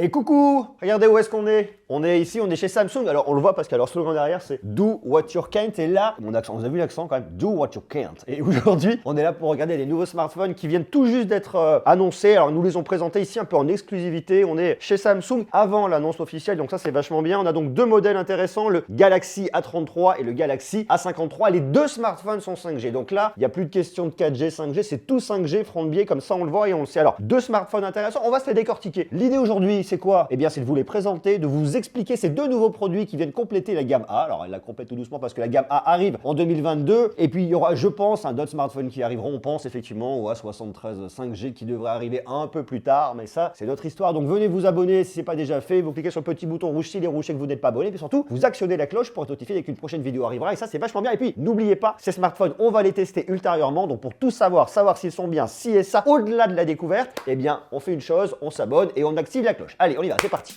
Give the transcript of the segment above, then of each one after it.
Et coucou, regardez où est-ce qu'on est. On est ici, on est chez Samsung. Alors on le voit parce que leur slogan derrière c'est Do what you can't. Et là, mon accent, vous avez vu l'accent quand même, Do what you can't. Et aujourd'hui, on est là pour regarder les nouveaux smartphones qui viennent tout juste d'être annoncés. Alors nous les ont présentés ici un peu en exclusivité. On est chez Samsung avant l'annonce officielle, donc ça c'est vachement bien. On a donc deux modèles intéressants, le Galaxy A33 et le Galaxy A53. Les deux smartphones sont 5G. Donc là, il n'y a plus de question de 4G, 5G, c'est tout 5G front biais, comme ça on le voit et on le sait. Alors, deux smartphones intéressants, on va se les décortiquer. L'idée aujourd'hui, c'est quoi? Eh bien, c'est de vous les présenter, de vous expliquer ces deux nouveaux produits qui viennent compléter la gamme A. Alors, elle la complète tout doucement parce que la gamme A arrive en 2022. Et puis, il y aura, je pense, d'autres smartphones qui arriveront. On pense effectivement au A73 5G qui devrait arriver un peu plus tard. Mais ça, c'est notre histoire. Donc, venez vous abonner si ce n'est pas déjà fait. Vous cliquez sur le petit bouton rouge s'il est rouge et que vous n'êtes pas abonné. Puis surtout, vous actionnez la cloche pour être notifié dès qu'une prochaine vidéo arrivera. Et ça, c'est vachement bien. Et puis, n'oubliez pas, ces smartphones, on va les tester ultérieurement. Donc, pour tout savoir s'ils sont bien, ci et ça, au-delà de la découverte, eh bien, on fait une chose, on s'abonne et on active la cloche. Allez, on y va, c'est parti.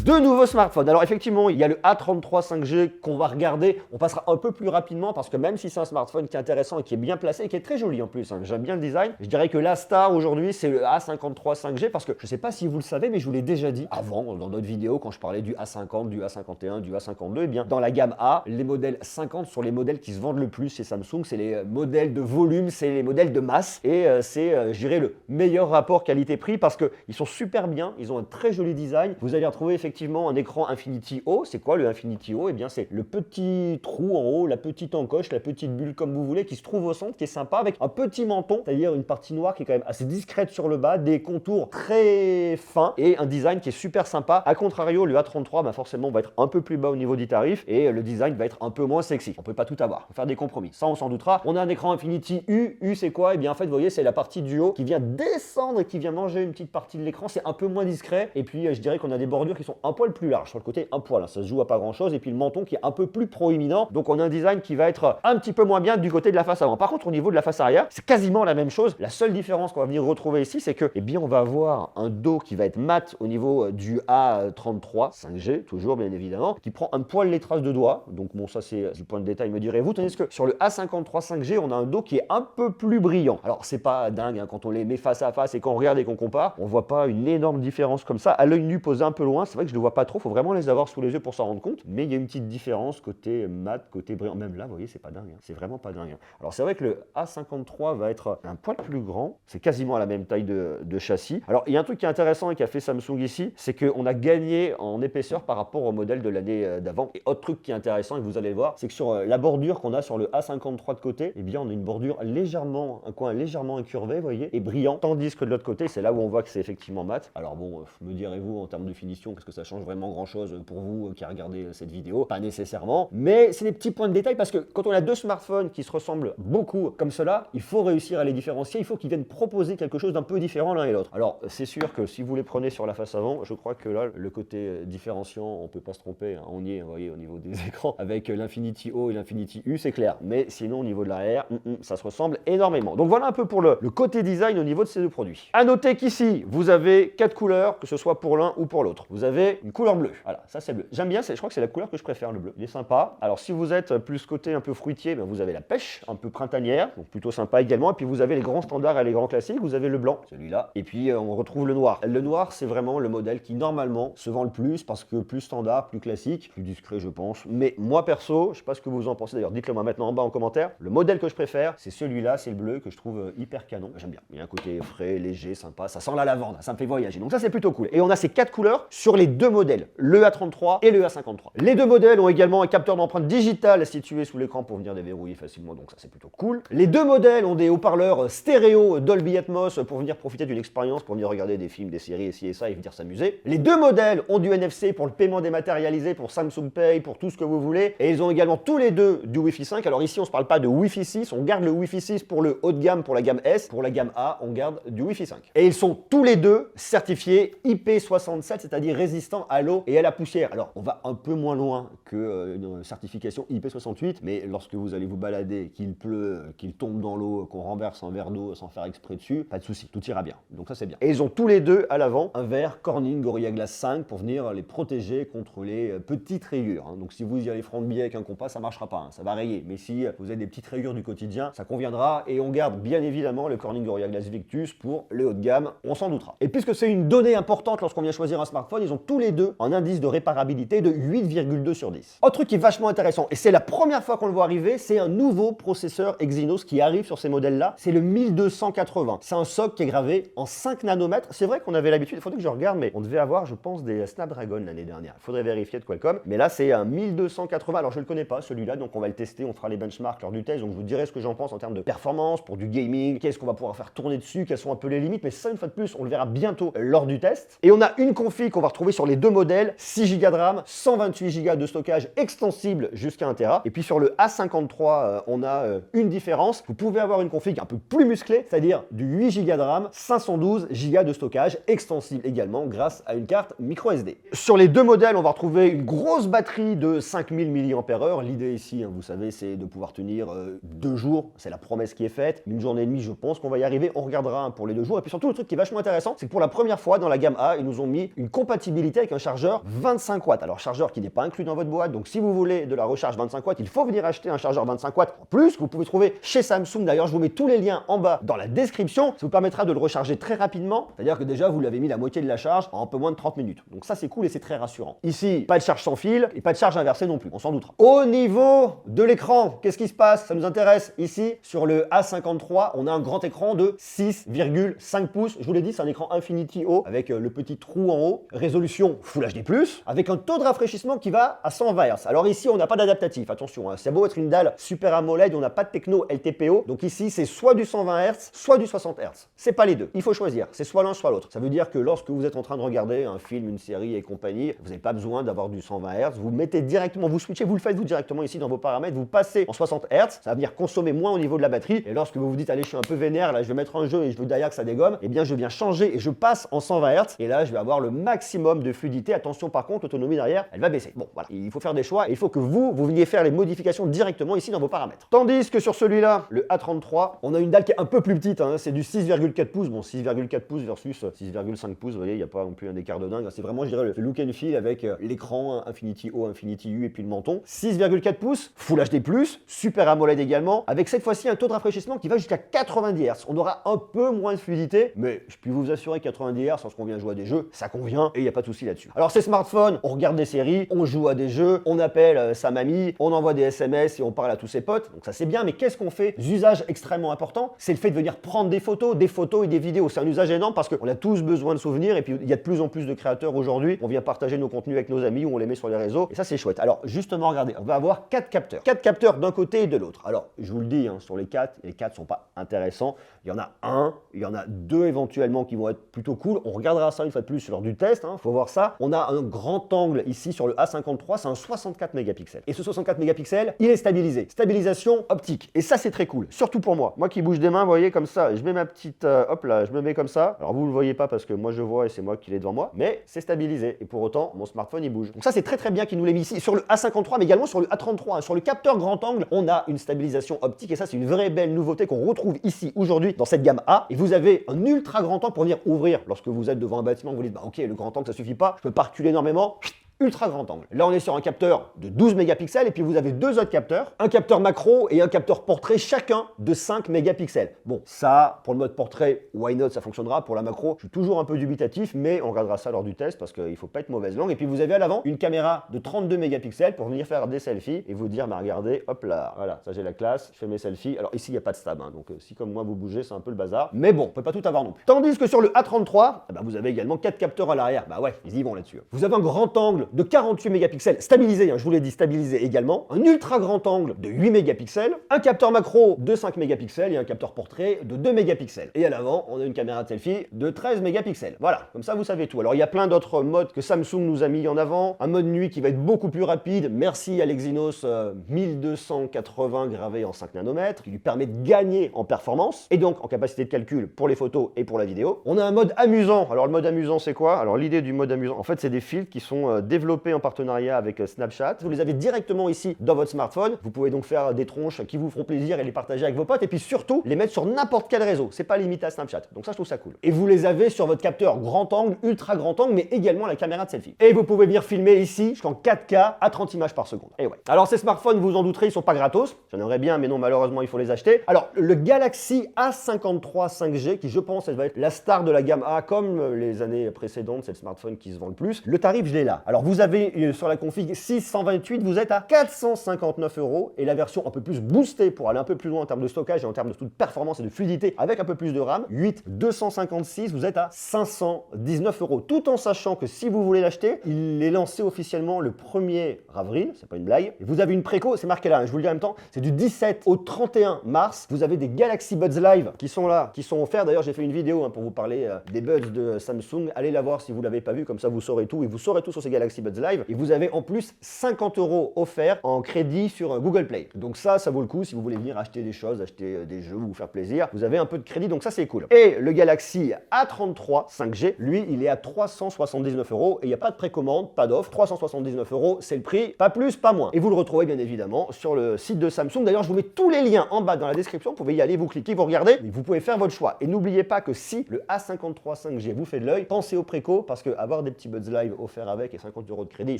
Deux nouveaux smartphones. Alors effectivement, il y a le A33 5G qu'on va regarder. On passera un peu plus rapidement parce que même si c'est un smartphone qui est intéressant et qui est bien placé et qui est très joli en plus, hein, j'aime bien le design, je dirais que la star aujourd'hui, c'est le A53 5G parce que je ne sais pas si vous le savez, mais je vous l'ai déjà dit avant dans d'autres vidéos quand je parlais du A50, du A51, du A52. Eh bien, dans la gamme A, les modèles 50 sont les modèles qui se vendent le plus chez Samsung. C'est les modèles de volume, c'est les modèles de masse et c'est, je dirais, le meilleur rapport qualité-prix parce qu'ils sont super bien, ils ont un très joli design. Vous allez retrouver effectivement un écran Infinity O. C'est quoi le Infinity O? Eh bien, c'est le petit trou en haut, la petite encoche, la petite bulle comme vous voulez, qui se trouve au centre, qui est sympa, avec un petit menton, c'est-à-dire une partie noire qui est quand même assez discrète sur le bas, des contours très fins et un design qui est super sympa. A contrario, le A33, bah forcément, va être un peu plus bas au niveau du tarif et le design va être un peu moins sexy. On peut pas tout avoir, faut faire des compromis. Ça, on s'en doutera. On a un écran Infinity U. U, c'est quoi? Eh bien, en fait, vous voyez, c'est la partie du haut qui vient descendre et qui vient manger une petite partie de l'écran. C'est un peu moins discret. Et puis, je dirais qu'on a des bordures qui sont un poil plus large sur le côté, un poil, hein, ça se joue à pas grand chose, et puis le menton qui est un peu plus proéminent, donc on a un design qui va être un petit peu moins bien du côté de la face avant. Par contre, au niveau de la face arrière, c'est quasiment la même chose. La seule différence qu'on va venir retrouver ici, c'est que, eh bien, on va avoir un dos qui va être mat au niveau du A33 5G, toujours bien évidemment, qui prend un poil les traces de doigts, donc bon, ça c'est du point de détail, me direz-vous, tandis que sur le A53 5G, on a un dos qui est un peu plus brillant. Alors c'est pas dingue, hein, quand on les met face à face et qu'on regarde et qu'on compare, on voit pas une énorme différence comme ça. À l'œil nu posé un peu loin, c'est vrai que je ne le vois pas trop, faut vraiment les avoir sous les yeux pour s'en rendre compte, mais il y a une petite différence côté mat, côté brillant. Même là, vous voyez, c'est pas dingue, hein. C'est vraiment pas dingue. Alors c'est vrai que le A53 va être un poil plus grand, c'est quasiment à la même taille de châssis. Alors il y a un truc qui est intéressant et qui a fait Samsung ici, c'est qu'on a gagné en épaisseur par rapport au modèle de l'année d'avant. Et autre truc qui est intéressant et que vous allez voir, c'est que sur la bordure qu'on a sur le A53 de côté, eh bien on a une bordure légèrement, un coin légèrement incurvé, vous voyez, et brillant, tandis que de l'autre côté, c'est là où on voit que c'est effectivement mat. Alors bon, me direz-vous en termes de finition, qu'est-ce que ça change vraiment grand-chose pour vous qui regardez cette vidéo? Pas nécessairement, mais c'est des petits points de détail parce que quand on a deux smartphones qui se ressemblent beaucoup comme cela, il faut réussir à les différencier, il faut qu'ils viennent proposer quelque chose d'un peu différent l'un et l'autre. Alors c'est sûr que si vous les prenez sur la face avant, je crois que là, le côté différenciant, on peut pas se tromper, hein. On y est, vous voyez, au niveau des écrans, avec l'Infinity O et l'Infinity U, c'est clair, mais sinon au niveau de l'arrière, ça se ressemble énormément. Donc voilà un peu pour le côté design au niveau de ces deux produits. À noter qu'ici, vous avez 4 couleurs, que ce soit pour l'un ou pour l'autre. Vous avez une couleur bleue, voilà, ça c'est bleu. J'aime bien, je crois que c'est la couleur que je préfère, le bleu. Il est sympa. Alors si vous êtes plus côté un peu fruitier, ben, vous avez la pêche, un peu printanière, donc plutôt sympa également. Et puis vous avez les grands standards et les grands classiques. Vous avez le blanc, celui-là. Et puis on retrouve le noir. Le noir, c'est vraiment le modèle qui normalement se vend le plus parce que plus standard, plus classique, plus discret, je pense. Mais moi perso, je sais pas ce que vous en pensez d'ailleurs. Dites-le moi maintenant en bas en commentaire. Le modèle que je préfère, c'est celui-là, c'est le bleu que je trouve hyper canon. J'aime bien. Il y a un côté frais, léger, sympa. Ça sent la lavande, ça me fait voyager. Donc ça c'est plutôt cool. Et on a ces 4 couleurs sur les deux modèles, le A33 et le A53. Les deux modèles ont également un capteur d'empreinte digitale situé sous l'écran pour venir déverrouiller facilement, donc ça c'est plutôt cool. Les deux modèles ont des haut-parleurs stéréo Dolby Atmos pour venir profiter d'une expérience, pour venir regarder des films, des séries, et ci et ça, et venir s'amuser. Les deux modèles ont du NFC pour le paiement dématérialisé, pour Samsung Pay, pour tout ce que vous voulez, et ils ont également tous les deux du Wi-Fi 5. Alors ici on ne se parle pas de Wi-Fi 6, on garde le Wi-Fi 6 pour le haut de gamme, pour la gamme S, pour la gamme A, on garde du Wi-Fi 5. Et ils sont tous les deux certifiés IP67, c'est-à-dire résistants résistant à l'eau et à la poussière. Alors, on va un peu moins loin que une certification IP68, mais lorsque vous allez vous balader, qu'il pleut, qu'il tombe dans l'eau, qu'on renverse un verre d'eau sans faire exprès dessus, pas de souci, tout ira bien. Donc ça c'est bien. Et ils ont tous les deux à l'avant un verre Corning Gorilla Glass 5 pour venir les protéger contre les petites rayures. Donc si vous y allez franc de biais avec un compas, ça marchera pas, ça va rayer. Mais si vous avez des petites rayures du quotidien, ça conviendra et on garde bien évidemment le Corning Gorilla Glass Victus pour le haut de gamme, on s'en doutera. Et puisque c'est une donnée importante lorsqu'on vient choisir un smartphone, ils ont tous les deux un indice de réparabilité de 8,2 sur 10. Autre truc qui est vachement intéressant, et c'est la première fois qu'on le voit arriver, c'est un nouveau processeur Exynos qui arrive sur ces modèles-là, c'est le 1280. C'est un socle qui est gravé en 5 nanomètres. C'est vrai qu'on avait l'habitude, il faudrait que je regarde, mais on devait avoir, je pense, des Snapdragon l'année dernière. Il faudrait vérifier de Qualcomm. Mais là, c'est un 1280. Alors, je ne le connais pas, celui-là, donc on va le tester, on fera les benchmarks lors du test. Donc, je vous dirai ce que j'en pense en termes de performance, pour du gaming, qu'est-ce qu'on va pouvoir faire tourner dessus, quelles sont un peu les limites. Mais ça, une fois de plus, on le verra bientôt lors du test. Et on a une config qu'on va retrouver sur les deux modèles, 6 Go de RAM, 128 Go de stockage extensible jusqu'à 1 Tera. Et puis sur le A53, on a une différence. Vous pouvez avoir une config un peu plus musclée, c'est-à-dire du 8 Go de RAM, 512 Go de stockage extensible également grâce à une carte micro SD. Sur les deux modèles, on va retrouver une grosse batterie de 5000 mAh. L'idée ici, vous savez, c'est de pouvoir tenir 2 jours. C'est la promesse qui est faite. Une journée et demie, je pense qu'on va y arriver. On regardera pour les 2 jours. Et puis surtout, le truc qui est vachement intéressant, c'est que pour la première fois dans la gamme A, ils nous ont mis une compatibilité avec un chargeur 25 watts. Alors, chargeur qui n'est pas inclus dans votre boîte. Donc, si vous voulez de la recharge 25 watts, il faut venir acheter un chargeur 25 watts en plus que vous pouvez trouver chez Samsung. D'ailleurs, je vous mets tous les liens en bas dans la description. Ça vous permettra de le recharger très rapidement. C'est-à-dire que déjà, vous l'avez mis la moitié de la charge en un peu moins de 30 minutes. Donc ça, c'est cool et c'est très rassurant. Ici, pas de charge sans fil et pas de charge inversée non plus. On s'en doutera. Au niveau de l'écran, qu'est-ce qui se passe? Ça nous intéresse. Ici, sur le A53, on a un grand écran de 6,5 pouces. Je vous l'ai dit, c'est un écran Infinity O avec le petit trou en haut. Résolution Full HD+, avec un taux de rafraîchissement qui va à 120 Hz. Alors ici, on n'a pas d'adaptatif. Attention, c'est beau être une dalle Super AMOLED, on n'a pas de techno LTPO. Donc ici, c'est soit du 120 Hz, soit du 60 Hz. C'est pas les deux. Il faut choisir. C'est soit l'un, soit l'autre. Ça veut dire que lorsque vous êtes en train de regarder un film, une série et compagnie, vous n'avez pas besoin d'avoir du 120 Hz. Vous mettez directement, vous switchez, vous le faites vous directement ici dans vos paramètres, vous passez en 60 Hz. Ça va venir consommer moins au niveau de la batterie. Et lorsque vous vous dites, allez, je suis un peu vénère, là, je vais mettre un jeu et je veux derrière que ça dégomme, eh bien, je viens changer et je passe en 120 Hz. Et là, je vais avoir le maximum de fluidité. Attention, par contre, l'autonomie derrière, elle va baisser. Bon, voilà. Il faut faire des choix et il faut que vous veniez faire les modifications directement ici dans vos paramètres. Tandis que sur celui-là, le A33, on a une dalle qui est un peu plus petite, c'est du 6,4 pouces. Bon, 6,4 pouces versus 6,5 pouces, vous voyez, il n'y a pas non plus un écart de dingue. C'est vraiment, je dirais, le look and feel avec l'écran Infinity O, Infinity U et puis le menton. 6,4 pouces, Full HD+, Super AMOLED également, avec cette fois-ci un taux de rafraîchissement qui va jusqu'à 90 Hz. On aura un peu moins de fluidité, mais je peux vous assurer 90 Hz lorsqu'on vient jouer à des jeux, ça convient et il n'y a pas de souci là-dessus. Alors ces smartphones, on regarde des séries, on joue à des jeux, on appelle sa mamie, on envoie des SMS et on parle à tous ses potes, donc ça c'est bien, mais qu'est-ce qu'on fait? Usage extrêmement important, c'est le fait de venir prendre des photos et des vidéos. C'est un usage énorme parce qu'on a tous besoin de souvenirs et puis il y a de plus en plus de créateurs aujourd'hui. On vient partager nos contenus avec nos amis ou on les met sur les réseaux et ça c'est chouette. Alors justement, regardez, on va avoir 4 capteurs. 4 capteurs d'un côté et de l'autre. Alors je vous le dis, sur les 4, les 4 sont pas intéressants. Il y en a un, il y en a 2 éventuellement qui vont être plutôt cool. On regardera ça une fois de plus lors du test, faut voir ça. On a un grand angle ici sur le A53, c'est un 64 mégapixels. Et ce 64 mégapixels, il est stabilisé. Stabilisation optique. Et ça c'est très cool, surtout pour moi. Moi qui bouge des mains, vous voyez comme ça, je mets ma petite, hop là, je me mets comme ça. Alors vous le voyez pas parce que moi je vois et c'est moi qui l'ai devant moi, mais c'est stabilisé. Et pour autant, mon smartphone il bouge. Donc ça c'est très très bien qu'il nous l'ait mis ici sur le A53, mais également sur le A33. Sur le capteur grand angle, on a une stabilisation optique et ça c'est une vraie belle nouveauté qu'on retrouve ici aujourd'hui dans cette gamme A. Et vous avez un ultra grand angle pour venir ouvrir. Lorsque vous êtes devant un bâtiment, vous dites, bah ok, le grand angle ça suffit pas, je peux pas reculer énormément. Ultra grand angle. Là, on est sur un capteur de 12 mégapixels et puis vous avez 2 autres capteurs, un capteur macro et un capteur portrait, chacun de 5 mégapixels. Bon, ça, pour le mode portrait, why not, ça fonctionnera. Pour la macro, je suis toujours un peu dubitatif, mais on regardera ça lors du test parce qu'il ne faut pas être mauvaise langue. Et puis vous avez à l'avant une caméra de 32 mégapixels pour venir faire des selfies et vous dire, bah regardez, hop là, voilà, ça j'ai la classe, je fais mes selfies. Alors ici, il n'y a pas de stab, donc si comme moi vous bougez, c'est un peu le bazar. Mais bon, on peut pas tout avoir non plus. Tandis que sur le A33, vous avez également 4 capteurs à l'arrière. Bah ouais, ils y vont là-dessus. Vous avez un grand angle angle de 48 mégapixels stabilisé, hein, je vous l'ai dit stabilisé également, un ultra grand angle de 8 mégapixels, un capteur macro de 5 mégapixels et un capteur portrait de 2 mégapixels. Et à l'avant, on a une caméra de selfie de 13 mégapixels. Voilà, comme ça vous savez tout. Alors il y a plein d'autres modes que Samsung nous a mis en avant, un mode nuit qui va être beaucoup plus rapide, merci à l'Exynos 1280 gravé en 5 nanomètres, qui lui permet de gagner en performance et donc en capacité de calcul pour les photos et pour la vidéo. On a un mode amusant. Alors le mode amusant c'est quoi? Alors l'idée du mode amusant, en fait c'est des filtres qui sont développés en partenariat avec Snapchat. Vous les avez directement ici dans votre smartphone. Vous pouvez donc faire des tronches qui vous feront plaisir et les partager avec vos potes et puis surtout les mettre sur n'importe quel réseau. C'est pas limité à Snapchat. Donc ça je trouve ça cool. Et vous les avez sur votre capteur grand angle, ultra grand angle, mais également la caméra de selfie. Et vous pouvez venir filmer ici jusqu'en 4K à 30 images par seconde. Et ouais. Alors ces smartphones, vous en douterez, ils sont pas gratos. J'en aimerais bien, mais non, malheureusement, il faut les acheter. Alors le Galaxy A53 5G, qui je pense, elle va être la star de la gamme A, comme les années précédentes, c'est le smartphone qui se vend le plus. Le tarif, je l'ai là. Alors vous avez sur la config 628, vous êtes à 459 € et la version un peu plus boostée pour aller un peu plus loin en termes de stockage et en termes de toute performance et de fluidité avec un peu plus de RAM, 8 256, vous êtes à 519 €. Tout en sachant que si vous voulez l'acheter, il est lancé officiellement le 1er avril, c'est pas une blague. Et vous avez une préco, c'est marqué là, hein, je vous le dis en même temps, c'est du 17 au 31 mars. Vous avez des Galaxy Buds Live qui sont là, qui sont offerts. D'ailleurs, j'ai fait une vidéo hein, pour vous parler des buds de Samsung. Allez la voir si vous l'avez pas vu, comme ça vous saurez tout et vous saurez tout sur ces Galaxy Buds Live. Et vous avez en plus 50 € offerts en crédit sur Google Play. Donc ça vaut le coup si vous voulez venir acheter des choses, acheter des jeux ou vous faire plaisir. Vous avez un peu de crédit, donc ça c'est cool. Et le Galaxy A33 5G, lui, il est à 379 € et il n'y a pas de précommande, pas d'offre. 379 €, c'est le prix, pas plus, pas moins. Et vous le retrouvez bien évidemment sur le site de Samsung. D'ailleurs, je vous mets tous les liens en bas dans la description. Vous pouvez y aller, vous cliquez, vous regardez. Et vous pouvez faire votre choix. Et n'oubliez pas que si le A53 5G vous fait de l'œil, pensez au préco parce que avoir des petits Buds Live offerts avec et 50 € de crédit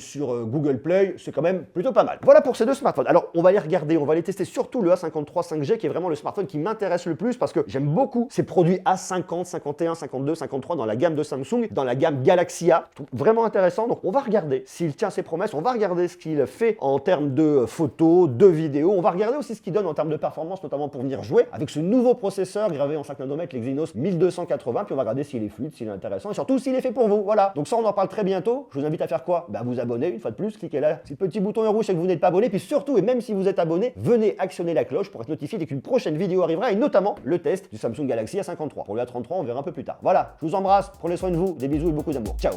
sur Google Play, c'est quand même plutôt pas mal. Voilà pour ces deux smartphones. Alors, on va les regarder, on va les tester, surtout le A53 5G qui est vraiment le smartphone qui m'intéresse le plus parce que j'aime beaucoup ces produits A50, 51, 52, 53 dans la gamme de Samsung, dans la gamme Galaxy A. Je trouve vraiment intéressant. Donc, on va regarder s'il tient ses promesses, on va regarder ce qu'il fait en termes de photos, de vidéos, on va regarder aussi ce qu'il donne en termes de performance, notamment pour venir jouer avec ce nouveau processeur gravé en 5 nanomètres, l'Exynos 1280, puis on va regarder s'il est fluide, s'il est intéressant et surtout s'il est fait pour vous. Voilà. Donc ça, on en parle très bientôt. Je vous invite à faire quoi? Vous abonner une fois de plus, cliquez là, c'est le petit bouton rouge, c'est que vous n'êtes pas abonné, puis surtout, et même si vous êtes abonné, venez actionner la cloche pour être notifié dès qu'une prochaine vidéo arrivera et notamment le test du Samsung Galaxy A53. Pour le A33, on verra un peu plus tard. Voilà, je vous embrasse, prenez soin de vous, des bisous et beaucoup d'amour. Ciao.